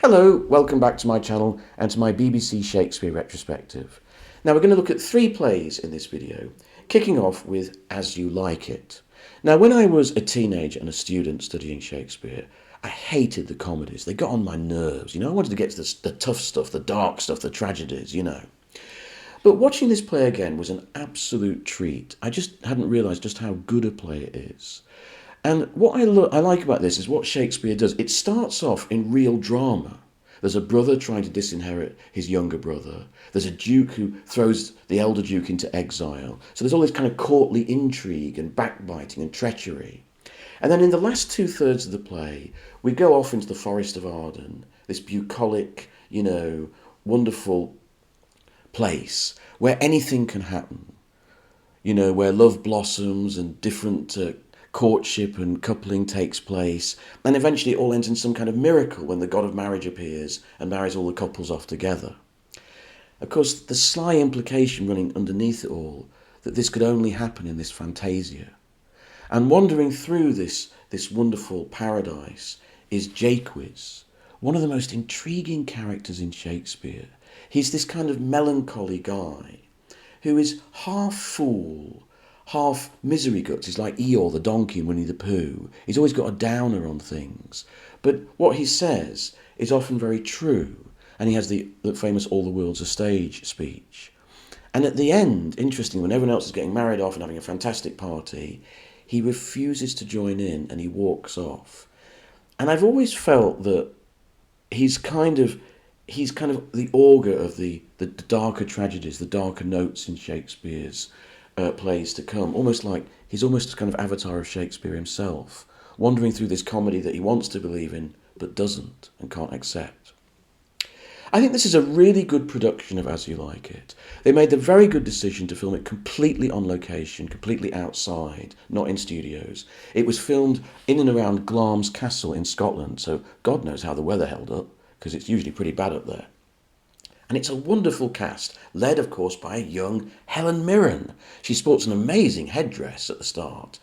Hello, welcome back to my channel and to my BBC Shakespeare retrospective. Now we're going to look at 3 plays in this video, kicking off with As You Like It. Now when I was a teenager and a student studying Shakespeare, I hated the comedies. They got on my nerves, I wanted to get to the tough stuff, the dark stuff, the tragedies, But watching this play again was an absolute treat. I just hadn't realised just how good a play it is. And what I like about this is what Shakespeare does. It starts off in real drama. There's a brother trying to disinherit his younger brother. There's a duke who throws the elder duke into exile. So there's all this kind of courtly intrigue and backbiting and treachery. And then in the last 2/3 of the play, we go off into the Forest of Arden, this bucolic, wonderful place where anything can happen. Where love blossoms and different courtship and coupling takes place, and eventually it all ends in some kind of miracle when the god of marriage appears and marries all the couples off together. Of course, the sly implication running underneath it all that this could only happen in this fantasia. And wandering through this wonderful paradise is Jaques, one of the most intriguing characters in Shakespeare. He's this kind of melancholy guy who is half fool, half misery guts. He's like Eeyore the donkey in Winnie the Pooh. He's always got a downer on things. But what he says is often very true. And he has the famous "All the World's a Stage" speech. And at the end, interestingly, when everyone else is getting married off and having a fantastic party, he refuses to join in and he walks off. And I've always felt that he's kind of the augur of the darker tragedies, the darker notes in Shakespeare's plays to come, he's almost kind of avatar of Shakespeare himself, wandering through this comedy that he wants to believe in but doesn't and can't accept. I think this is a really good production of As You Like It. They made the very good decision to film it completely on location, completely outside, not in studios. It was filmed in and around Glamis Castle in Scotland, so God knows how the weather held up, because it's usually pretty bad up there. And it's a wonderful cast, led, of course, by a young Helen Mirren. She sports an amazing headdress at the start.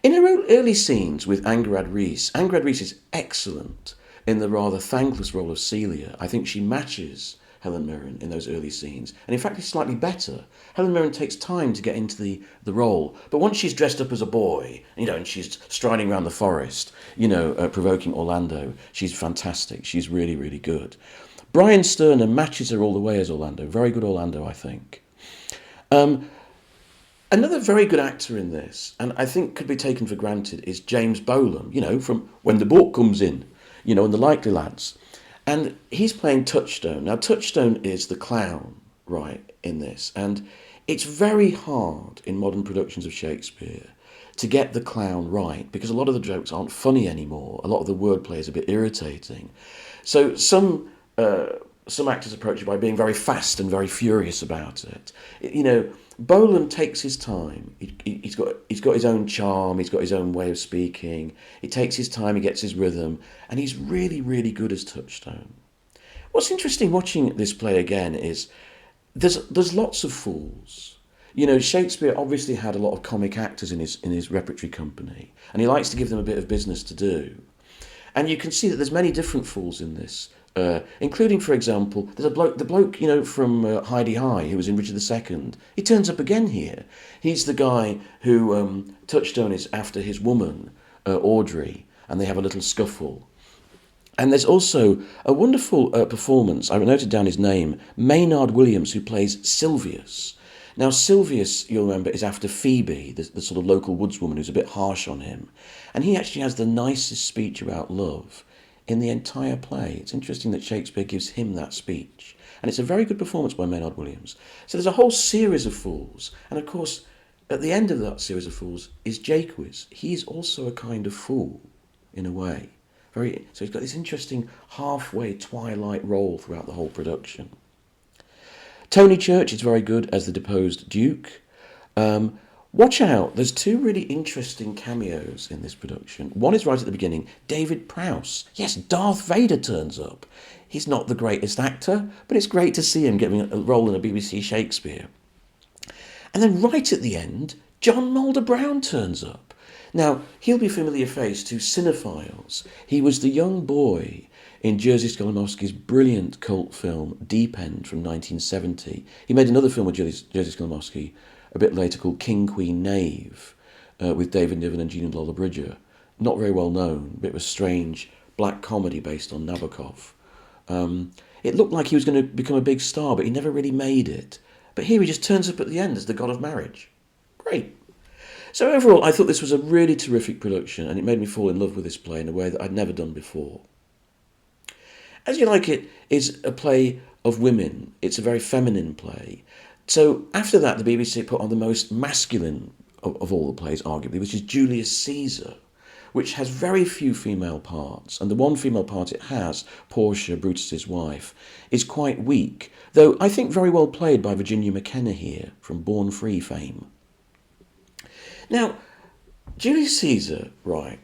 In her early scenes with Angharad Rees is excellent in the rather thankless role of Celia. I think she matches Helen Mirren in those early scenes. And in fact, it's slightly better. Helen Mirren takes time to get into the role. But once she's dressed up as a boy, and she's striding around the forest, provoking Orlando, she's fantastic. She's really, really good. Brian Sterner matches her all the way as Orlando. Very good Orlando, I think. Another very good actor in this, and I think could be taken for granted, is James Bolam, from When the Boat Comes In, and The Likely Lads. And he's playing Touchstone. Now, Touchstone is the clown, right, in this. And it's very hard in modern productions of Shakespeare to get the clown right, because a lot of the jokes aren't funny anymore. A lot of the wordplay is a bit irritating. So some actors approach it by being very fast and very furious about it. Bolam takes his time. He's got his own charm. He's got his own way of speaking. He takes his time. He gets his rhythm, and he's really, really good as Touchstone. What's interesting watching this play again is there's lots of fools. Shakespeare obviously had a lot of comic actors in his repertory company, and he likes to give them a bit of business to do. And you can see that there's many different fools in this. Including, for example, there's the bloke, from Heidi High, who was in Richard II. He turns up again here. He's the guy who Touchstone is after his woman, Audrey, and they have a little scuffle. And there's also a wonderful performance, I noted down his name, Maynard Williams, who plays Silvius. Now, Silvius, you'll remember, is after Phoebe, the sort of local woodswoman who's a bit harsh on him. And he actually has the nicest speech about love in the entire play. It's interesting that Shakespeare gives him that speech. And it's a very good performance by Maynard Williams. So there's a whole series of fools. And of course, at the end of that series of fools is Jaques. He's also a kind of fool, in a way. So he's got this interesting halfway twilight role throughout the whole production. Tony Church is very good as the deposed Duke. Watch out, there's 2 really interesting cameos in this production. One is right at the beginning, David Prowse. Yes, Darth Vader turns up. He's not the greatest actor, but it's great to see him getting a role in a BBC Shakespeare. And then right at the end, John Mulder Brown turns up. Now, he'll be a familiar face to cinephiles. He was the young boy in Jerzy Skolimowski's brilliant cult film Deep End from 1970. He made another film with Jerzy Skolimowski a bit later called King, Queen, Knave, with David Niven and Gina Lollobrigida. Not very well known, a bit of a strange black comedy based on Nabokov. It looked like he was going to become a big star, but he never really made it. But here he just turns up at the end as the god of marriage. Great. So overall, I thought this was a really terrific production, and it made me fall in love with this play in a way that I'd never done before. As You Like It is a play of women. It's a very feminine play. So after that, the BBC put on the most masculine of all the plays, arguably, which is Julius Caesar, which has very few female parts, and the one female part it has, Portia, Brutus's wife, is quite weak, though I think very well played by Virginia McKenna here, from Born Free fame. Now, Julius Caesar, right,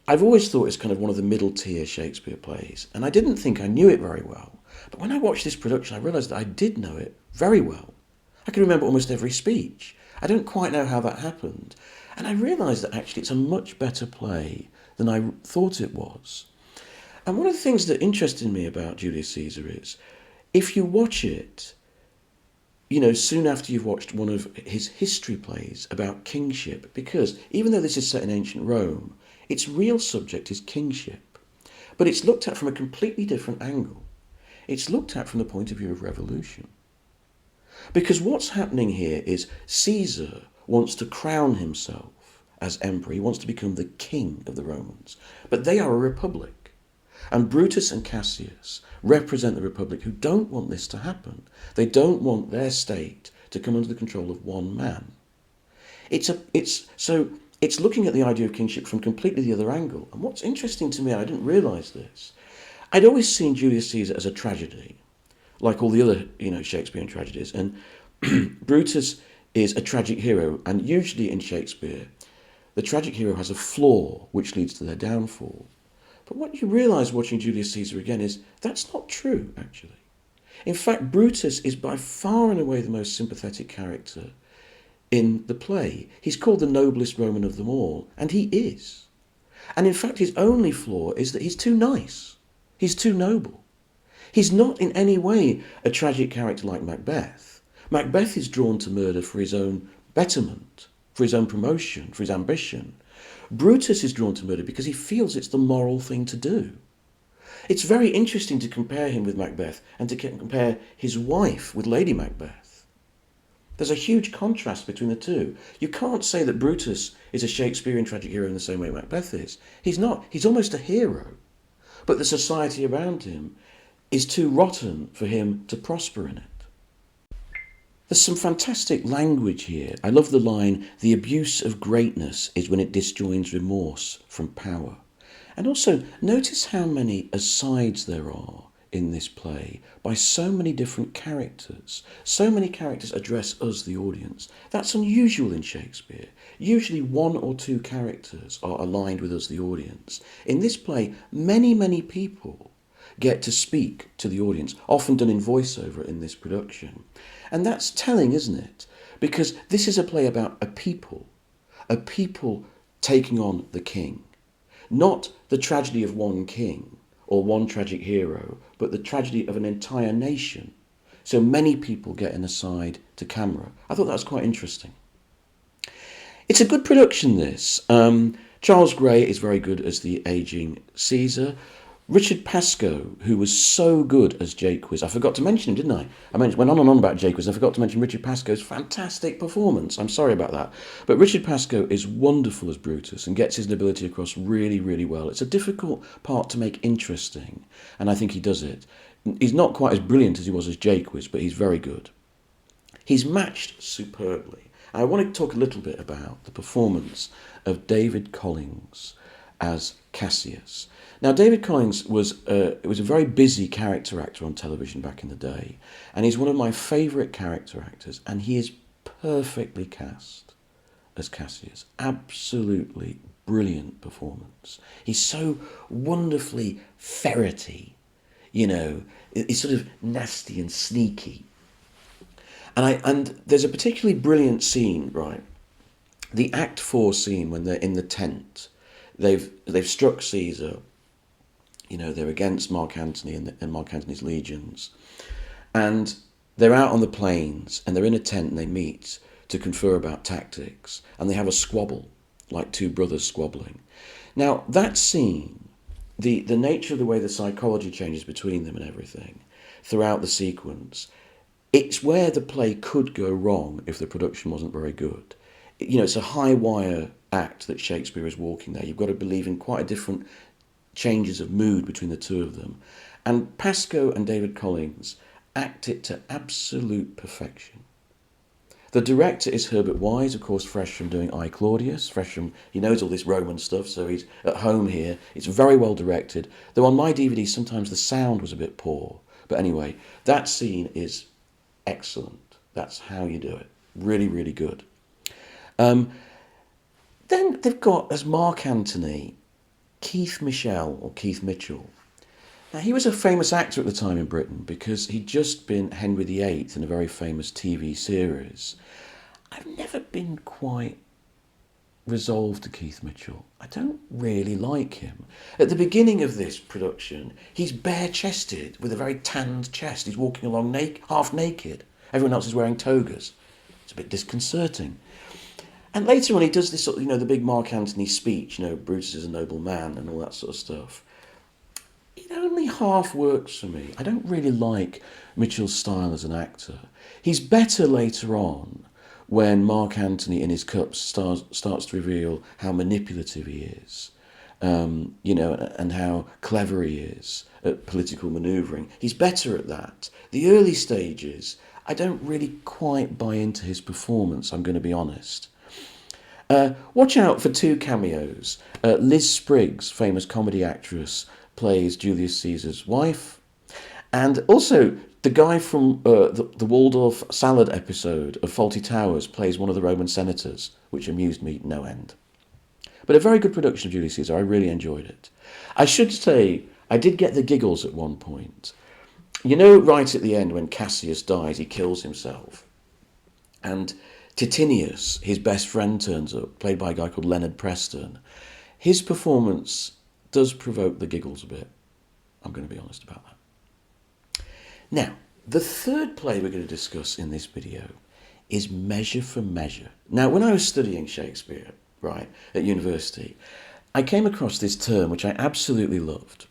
I've always thought it's kind of one of the middle-tier Shakespeare plays, and I didn't think I knew it very well, but when I watched this production I realised that I did know it very well. I can remember almost every speech. I don't quite know how that happened, and I realised that actually it's a much better play than I thought it was. And one of the things that interested me about Julius Caesar is, if you watch it, soon after you've watched one of his history plays about kingship, because even though this is set in ancient Rome, its real subject is kingship, but it's looked at from a completely different angle. It's looked at from the point of view of revolution. Because what's happening here is Caesar wants to crown himself as emperor. He wants to become the king of the Romans. But they are a republic. And Brutus and Cassius represent the republic who don't want this to happen. They don't want their state to come under the control of one man. It's looking at the idea of kingship from completely the other angle. And what's interesting to me, I didn't realise this, I'd always seen Julius Caesar as a tragedy, like all the other, Shakespearean tragedies. And Brutus is a tragic hero, and usually in Shakespeare, the tragic hero has a flaw which leads to their downfall. But what you realise watching Julius Caesar again is that's not true, actually. In fact, Brutus is by far and away the most sympathetic character in the play. He's called the noblest Roman of them all, and he is. And in fact, his only flaw is that he's too nice. He's too noble. He's not in any way a tragic character like Macbeth. Macbeth is drawn to murder for his own betterment, for his own promotion, for his ambition. Brutus is drawn to murder because he feels it's the moral thing to do. It's very interesting to compare him with Macbeth and to compare his wife with Lady Macbeth. There's a huge contrast between the two. You can't say that Brutus is a Shakespearean tragic hero in the same way Macbeth is. He's not. He's almost a hero. But the society around him is too rotten for him to prosper in it. There's some fantastic language here. I love the line, "The abuse of greatness is when it disjoins remorse from power." And also, notice how many asides there are in this play by so many different characters. So many characters address us, the audience. That's unusual in Shakespeare. Usually one or two characters are aligned with us, the audience. In this play, many people get to speak to the audience, often done in voiceover in this production. And that's telling, isn't it? Because this is a play about a people taking on the king. Not the tragedy of one king or one tragic hero, but the tragedy of an entire nation. So many people get an aside to camera. I thought that was quite interesting. It's a good production, this. Charles Gray is very good as the ageing Caesar. Richard Pascoe, who was so good as Jaques, I forgot to mention him, didn't I? Went on and on about Jaques. I forgot to mention Richard Pascoe's fantastic performance. I'm sorry about that. But Richard Pascoe is wonderful as Brutus and gets his nobility across really well. It's a difficult part to make interesting, and I think he does it. He's not quite as brilliant as he was as Jaques, but he's very good. He's matched superbly. I want to talk a little bit about the performance of David Collings as Cassius. Now, David Collings was a very busy character actor on television back in the day, and he's one of my favourite character actors, and he is perfectly cast as Cassius. Absolutely brilliant performance. He's so wonderfully ferrety, he's sort of nasty and sneaky. And there's a particularly brilliant scene, right? The Act 4 scene when they're in the tent. They've struck Caesar. They're against Mark Antony and Mark Antony's legions. And they're out on the plains and they're in a tent and they meet to confer about tactics. And they have a squabble, like two brothers squabbling. Now, that scene, the nature of the way the psychology changes between them and everything throughout the sequence, it's where the play could go wrong if the production wasn't very good. It's a high wire act that Shakespeare is walking there. You've got to believe in quite a different changes of mood between the two of them. And Pascoe and David Collins act it to absolute perfection. The director is Herbert Wise, of course, fresh from doing I, Claudius, he knows all this Roman stuff, so he's at home here. It's very well directed, though on my DVD sometimes the sound was a bit poor. But anyway, that scene is excellent. That's how you do it. Really, really good. Then they've got, as Mark Antony, Keith Mitchell. Now, he was a famous actor at the time in Britain because he'd just been Henry VIII in a very famous TV series. I've never been quite resolved to Keith Mitchell. I don't really like him. At the beginning of this production, he's bare-chested with a very tanned chest. He's walking along half naked. Everyone else is wearing togas. It's a bit disconcerting. And later on, he does this sort of, the big Mark Antony speech, Brutus is a noble man and all that sort of stuff. It only half works for me. I don't really like Mitchell's style as an actor. He's better later on when Mark Antony in his cups starts to reveal how manipulative he is, and how clever he is at political manoeuvring. He's better at that. The early stages, I don't really quite buy into his performance, I'm going to be honest. Watch out for two cameos. Liz Spriggs, famous comedy actress, plays Julius Caesar's wife. And also, the guy from the Waldorf salad episode of Fawlty Towers plays one of the Roman senators, which amused me no end. But a very good production of Julius Caesar. I really enjoyed it. I should say, I did get the giggles at one point. Right at the end when Cassius dies, he kills himself. And Titinius, his best friend, turns up, played by a guy called Leonard Preston. His performance does provoke the giggles a bit. I'm going to be honest about that. Now, the third play we're going to discuss in this video is Measure for Measure. Now, when I was studying Shakespeare, at university, I came across this term which I absolutely loved.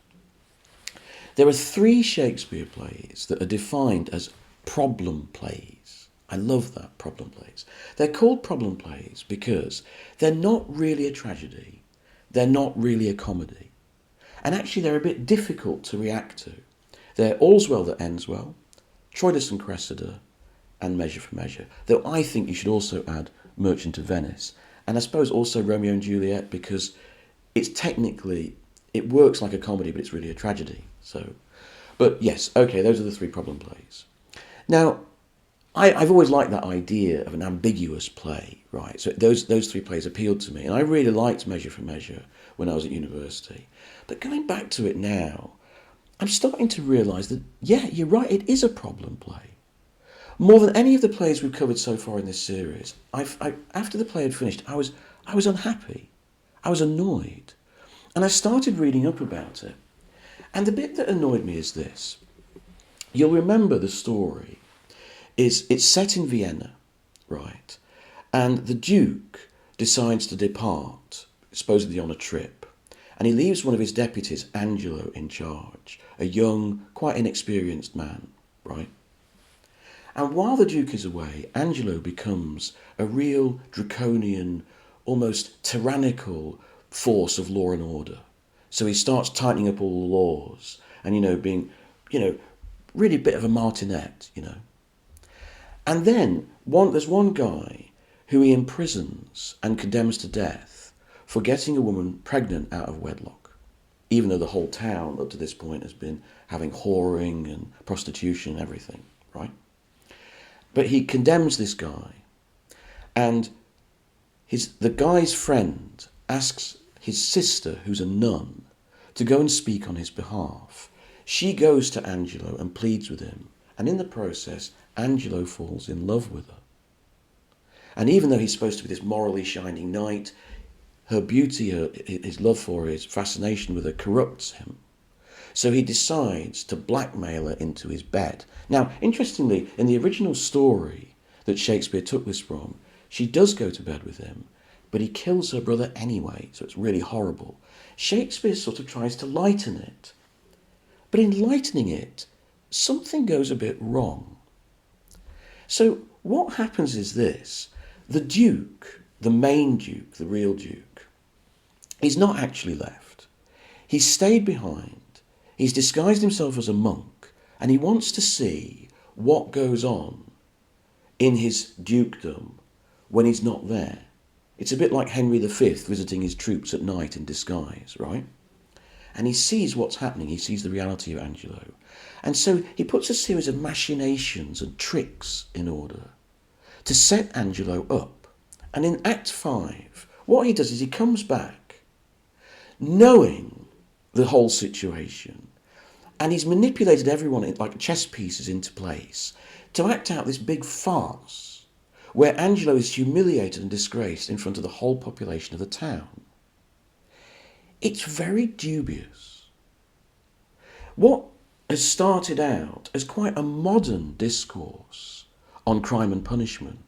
There are 3 Shakespeare plays that are defined as problem plays. I love that, problem plays. They're called problem plays because they're not really a tragedy. They're not really a comedy. And actually they're a bit difficult to react to. They're All's Well That Ends Well, Troilus and Cressida, and Measure for Measure. Though I think you should also add Merchant of Venice. And I suppose also Romeo and Juliet, because it works like a comedy, but it's really a tragedy. But yes, okay, those are the 3 problem plays. Now, I've always liked that idea of an ambiguous play, right? So those 3 plays appealed to me, and I really liked Measure for Measure when I was at university. But going back to it now, I'm starting to realise that, yeah, you're right, it is a problem play. More than any of the plays we've covered so far in this series, after the play had finished, I was unhappy. I was annoyed. And I started reading up about it. And the bit that annoyed me is this. You'll remember the story. It's set in Vienna, right? And the Duke decides to depart, supposedly on a trip. And he leaves one of his deputies, Angelo, in charge. A young, quite inexperienced man, right? And while the Duke is away, Angelo becomes a real draconian, almost tyrannical force of law and order. So he starts tightening up all the laws and, being, really a bit of a martinet, And then there's one guy who he imprisons and condemns to death for getting a woman pregnant out of wedlock, even though the whole town up to this point has been having whoring and prostitution and everything, right? But he condemns this guy, and the guy's friend asks his sister, who's a nun, to go and speak on his behalf. She goes to Angelo and pleads with him, and in the process, Angelo falls in love with her. And even though he's supposed to be this morally shining knight, her beauty, his love for her, his fascination with her corrupts him. So he decides to blackmail her into his bed. Now, interestingly, in the original story that Shakespeare took this from, she does go to bed with him, but he kills her brother anyway, so it's really horrible. Shakespeare sort of tries to lighten it. But in lightening it, something goes a bit wrong. So what happens is this. The Duke, the main Duke, the real Duke, he's not actually left. He's stayed behind. He's disguised himself as a monk, and he wants to see what goes on in his dukedom when he's not there. It's a bit like Henry V visiting his troops at night in disguise, right? And he sees what's happening. He sees the reality of Angelo. And so he puts a series of machinations and tricks in order to set Angelo up. And in Act 5, what he does is he comes back knowing the whole situation, and he's manipulated everyone like chess pieces into place to act out this big farce where Angelo is humiliated and disgraced in front of the whole population of the town. It's very dubious. What has started out as quite a modern discourse on crime and punishment,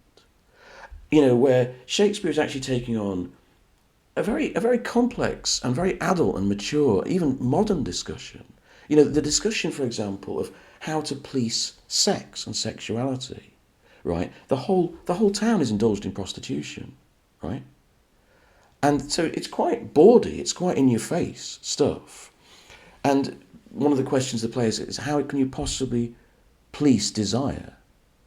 where Shakespeare is actually taking on a very complex and very adult and mature, even modern discussion. The discussion, for example, of how to police sex and sexuality, right? The whole town is indulged in prostitution, right? And so it's quite bawdy, it's quite in-your-face stuff. And one of the questions the players is, how can you possibly police desire?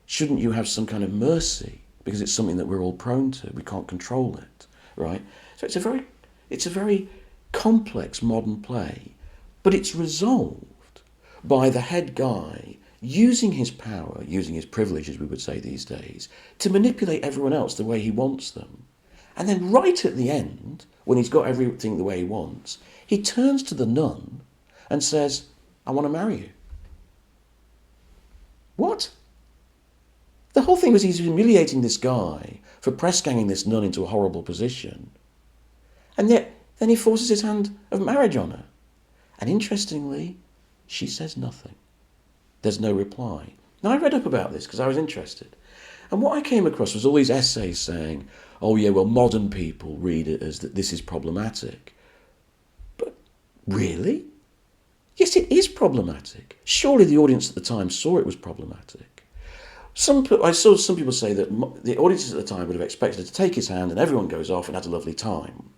Shouldn't you have some kind of mercy? Because it's something that we're all prone to. We can't control it, right? So it's a very complex modern play, but it's resolved by the head guy using his power, using his privilege, as we would say these days, to manipulate everyone else the way he wants them. And then right at the end, when he's got everything the way he wants, he turns to the nun and says, I want to marry you. What? The whole thing was he's humiliating this guy for press-ganging this nun into a horrible position. And yet, then he forces his hand of marriage on her. And interestingly, she says nothing. There's no reply. Now, I read up about this because I was interested. And what I came across was all these essays saying, oh yeah, well, modern people read it as that this is problematic. But really? Yes, it is problematic. Surely the audience at the time saw it was problematic. I saw some people say that the audiences at the time would have expected to take his hand and everyone goes off and has a lovely time.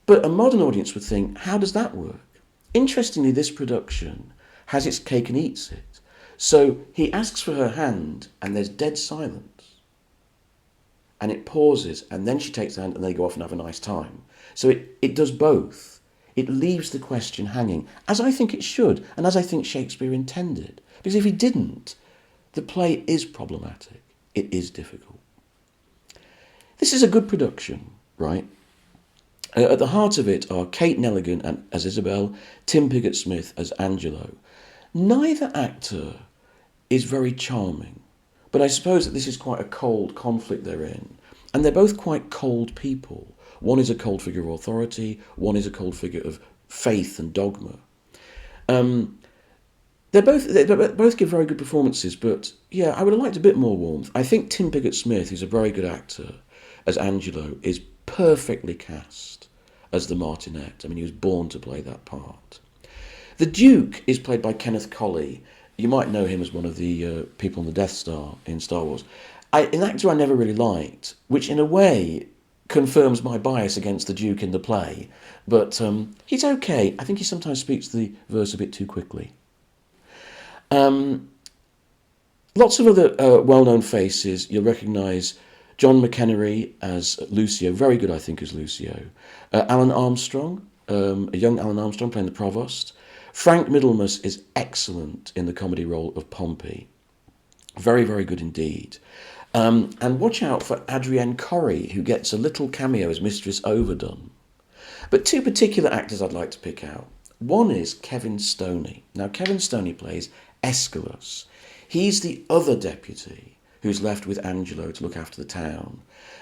But a modern audience would think, how does that work? Interestingly, this production has its cake and eats it. So he asks for her hand and there's dead silence. And it pauses and then she takes the hand and they go off and have a nice time. So it does both. It leaves the question hanging, as I think it should, and as I think Shakespeare intended. Because if he didn't, the play is problematic. It is difficult. This is a good production, right? At the heart of it are Kate Nelligan as Isabel, Tim Pigott-Smith as Angelo. Neither actor is very charming, but I suppose that this is quite a cold conflict they're in. And they're both quite cold people. One is a cold figure of authority, one is a cold figure of faith and dogma. They both give very good performances, but yeah, I would have liked a bit more warmth. I think Tim Pigott-Smith, who's a very good actor, as Angelo, is perfectly cast as the martinet. I mean, he was born to play that part. The Duke is played by Kenneth Colley. You might know him as one of the people on the Death Star in Star Wars. An actor I never really liked, which in a way confirms my bias against the Duke in the play. But he's okay. I think he sometimes speaks the verse a bit too quickly. Lots of other well-known faces. You'll recognise John McEnery as Lucio, very good I think as Lucio. Alan Armstrong, a young Alan Armstrong playing the Provost. Frank Middlemas is excellent in the comedy role of Pompey. Very, very good indeed. And watch out for Adrienne Corrie, who gets a little cameo as Mistress Overdone. But two particular actors I'd like to pick out. One is Kevin Stoney. Now, Kevin Stoney plays Aeschylus. He's the other deputy who's left with Angelo to look after the town.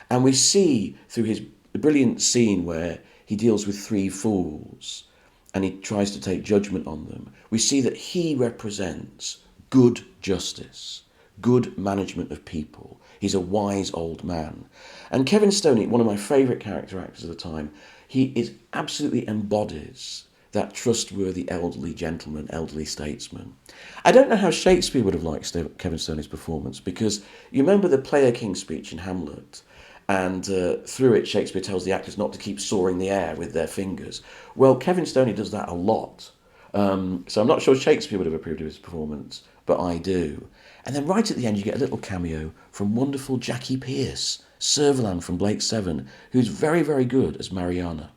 And we see through his brilliant scene where he deals with three fools and he tries to take judgment on them, we see that he represents good justice, good management of people. He's a wise old man. And Kevin Stoney, one of my favourite character actors of the time, he absolutely embodies that trustworthy elderly gentleman, elderly statesman. I don't know how Shakespeare would have liked Kevin Stoney's performance, because you remember the Player King speech in Hamlet, and through it Shakespeare tells the actors not to keep sawing the air with their fingers. Well, Kevin Stoney does that a lot. So I'm not sure Shakespeare would have approved of his performance, but I do. And then right at the end you get a little cameo from wonderful Jackie Pearce, Servalan from Blake Seven, who's very, very good as Mariana.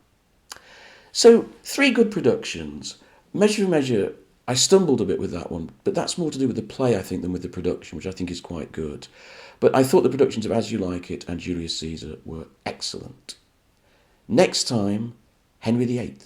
So 3 good productions. Measure for Measure, I stumbled a bit with that one, but that's more to do with the play, I think, than with the production, which I think is quite good. But I thought the productions of As You Like It and Julius Caesar were excellent. Next time, Henry VIII.